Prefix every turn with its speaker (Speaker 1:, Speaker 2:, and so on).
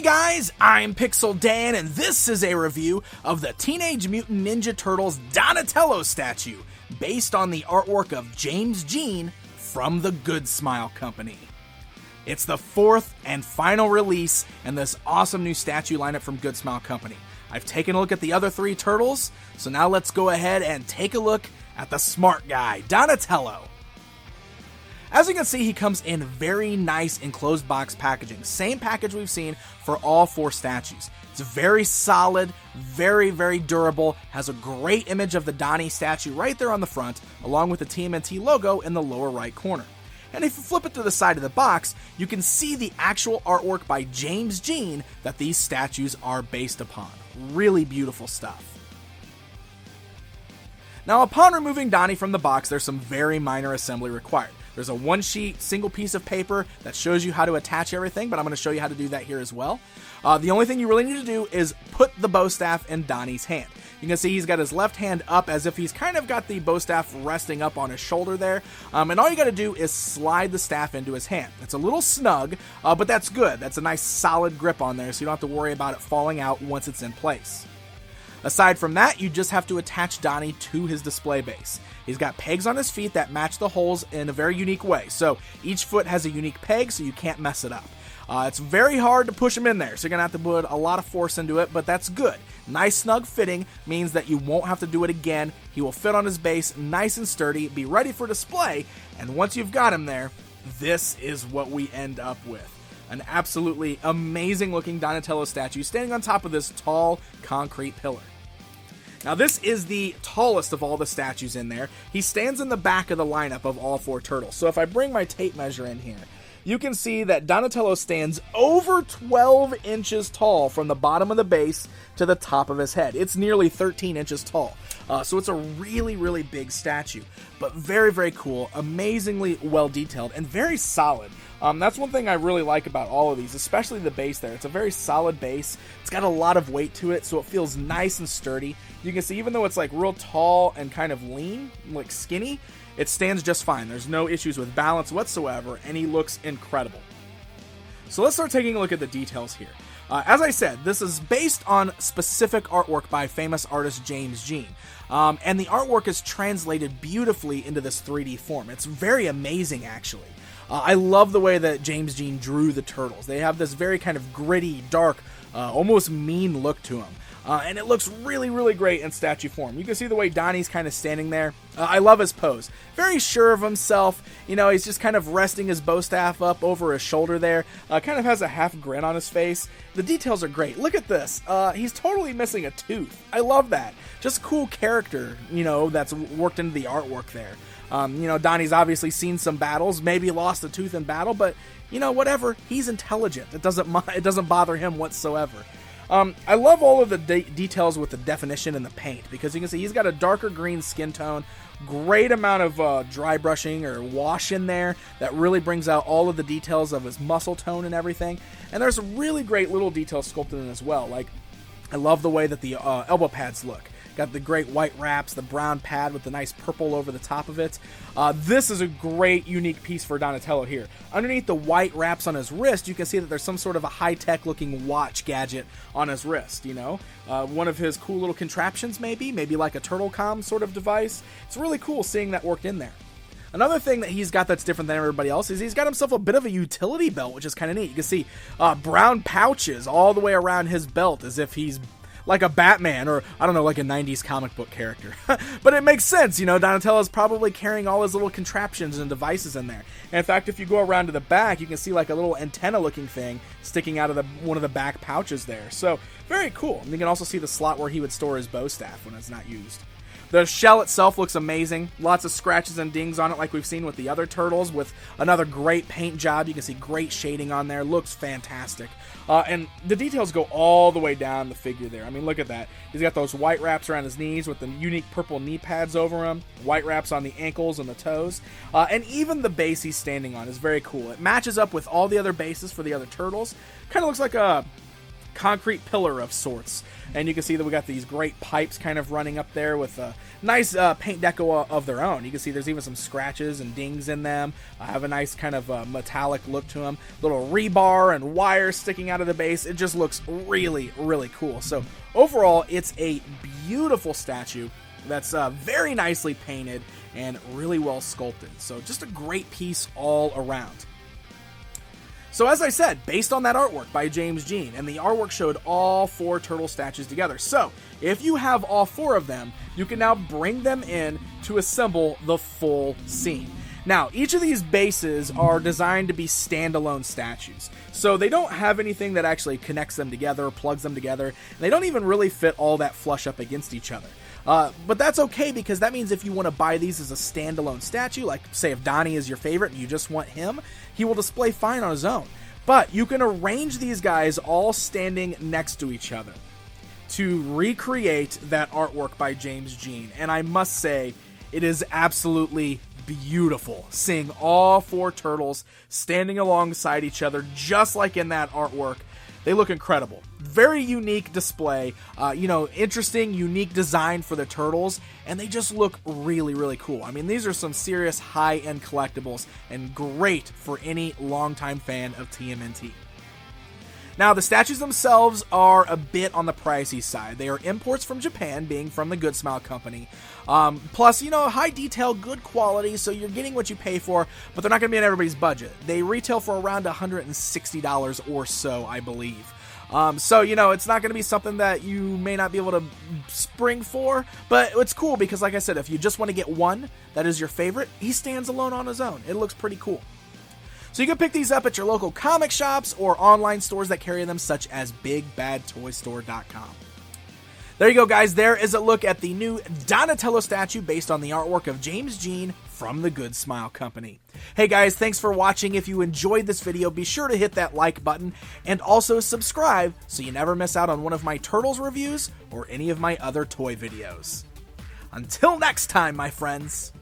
Speaker 1: guys, I'm Pixel Dan, and this is a review of the Teenage Mutant Ninja Turtles Donatello statue, based on the artwork of James Jean from the Good Smile Company. It's the fourth and final release in this awesome new statue lineup from Good Smile Company. I've taken a look at the other three turtles, so now let's go ahead and take a look at the smart guy, Donatello. As you can see, he comes in very nice enclosed box packaging. Same package we've seen for all four statues. It's very solid, very durable, has a great image of the Donnie statue right there on the front, along with the TMNT logo in the lower right corner. And if you flip it to the side of the box, you can see the actual artwork by James Jean that these statues are based upon. Really beautiful stuff. Now, upon removing Donnie from the box, there's some very minor assembly required. There's a one-sheet, single piece of paper that shows you how to attach everything, but I'm going to show you how to do that here as well. The only thing you really need to do is put the bow staff in Donnie's hand. You can see he's got his left hand up as if he's kind of got the bow staff resting up on his shoulder there. And all you got to do is slide the staff into his hand. It's a little snug, but that's good. That's a nice solid grip on there, so you don't have to worry about it falling out once it's in place. Aside from that, you just have to attach Donnie to his display base. He's got pegs on his feet that match the holes in a very unique way, so each foot has a unique peg so you can't mess it up. It's very hard to push him in there, so you're going to have to put a lot of force into it, but that's good. Nice snug fitting means that you won't have to do it again. He will fit on his base nice and sturdy, be ready for display, and once you've got him there, this is what we end up with. An absolutely amazing looking Donatello statue standing on top of this tall concrete pillar. Now, this is the tallest of all the statues in there. He stands in the back of the lineup of all four turtles. So if I bring my tape measure in here, you can see that Donatello stands over 12 inches tall from the bottom of the base to the top of his head. It's nearly 13 inches tall. So it's a really big statue, but very cool, amazingly well detailed, and very solid. That's one thing I really like about all of these, especially the base there. It's a very solid base. It's got a lot of weight to it, so it feels nice and sturdy. You can see even though it's like real tall and kind of lean, like skinny, it stands just fine. There's no issues with balance whatsoever, and he looks incredible. So let's start taking a look at the details here. As I said, this is based on specific artwork by famous artist James Jean. And the artwork is translated beautifully into this 3D form. It's very amazing, actually. I love the way that James Jean drew the turtles. They have this very kind of gritty, dark, almost mean look to them. And it looks really great in statue form. You can see the way Donnie's kind of standing there. I love his pose. Very sure of himself. You know, he's just kind of resting his bow staff up over his shoulder there. Kind of has a half grin on his face. The details are great. Look at this. He's totally missing a tooth. I love that. Just cool character, you know, that's worked into the artwork there. You know, Donnie's obviously seen some battles, maybe lost a tooth in battle, but, you know, whatever. He's intelligent. It doesn't bother him whatsoever. I love all of the details with the definition and the paint, because you can see he's got a darker green skin tone, great amount of dry brushing or wash in there that really brings out all of the details of his muscle tone and everything. And there's some really great little details sculpted in as well. Like, I love the way that the elbow pads look. Got the great white wraps, the brown pad with the nice purple over the top of it. This is a great, unique piece for Donatello here. Underneath the white wraps on his wrist, you can see that there's some sort of a high-tech looking watch gadget on his wrist, you know? One of his cool little contraptions, maybe like a turtle comm sort of device. It's really cool seeing that worked in there. Another thing that he's got that's different than everybody else is he's got himself a bit of a utility belt, which is kind of neat. You can see brown pouches all the way around his belt as if he's like a Batman, or, I don't know, like a 90s comic book character. But it makes sense, you know, Donatello's probably carrying all his little contraptions and devices in there. And in fact, if you go around to the back, you can see like a little antenna-looking thing sticking out of one of the back pouches there. So, very cool. And you can also see the slot where he would store his bow staff when it's not used. The shell itself looks amazing. Lots of scratches and dings on it like we've seen with the other turtles, with another great paint job. You can see great shading on there. Looks fantastic. And the details go all the way down the figure there. I mean, look at that. He's got those white wraps around his knees with the unique purple knee pads over him. White wraps on the ankles and the toes. And even the base he's standing on is very cool. It matches up with all the other bases for the other turtles. Kind of looks like a concrete pillar of sorts. And you can see that we got these great pipes kind of running up there with a nice paint deco of their own. You can see there's even some scratches and dings in them. Have a nice kind of metallic look to them. Little rebar and wires sticking out of the base. It just looks really, really cool. So overall, it's a beautiful statue that's very nicely painted and really well sculpted. So just a great piece all around. So as I said, based on that artwork by James Jean, and the artwork showed all 4 turtle statues together. So if you have all 4 of them, you can now bring them in to assemble the full scene. Now, each of these bases are designed to be standalone statues. So they don't have anything that actually connects them together, plugs them together, and they don't even really fit all that flush up against each other. But that's okay, because that means if you want to buy these as a standalone statue, like say if Donnie is your favorite and you just want him, he will display fine on his own. But you can arrange these guys all standing next to each other to recreate that artwork by James Jean. And I must say, it is absolutely beautiful seeing all 4 turtles standing alongside each other just like in that artwork. They look incredible. Very unique display, interesting, unique design for the turtles, and they just look really, really cool. I mean, these are some serious high-end collectibles and great for any longtime fan of TMNT. Now, the statues themselves are a bit on the pricey side. They are imports from Japan, being from the Good Smile Company. Plus, high detail, good quality, so you're getting what you pay for, but they're not going to be in everybody's budget. They retail for around $160 or so, I believe. So, it's not going to be something that you may not be able to spring for, but it's cool because, like I said, if you just want to get one that is your favorite, he stands alone on his own. It looks pretty cool. So you can pick these up at your local comic shops or online stores that carry them, such as BigBadToyStore.com. There you go, guys. There is a look at the new Donatello statue based on the artwork of James Jean from the Good Smile Company. Hey guys, thanks for watching. If you enjoyed this video, be sure to hit that like button and also subscribe so you never miss out on one of my Turtles reviews or any of my other toy videos. Until next time, my friends.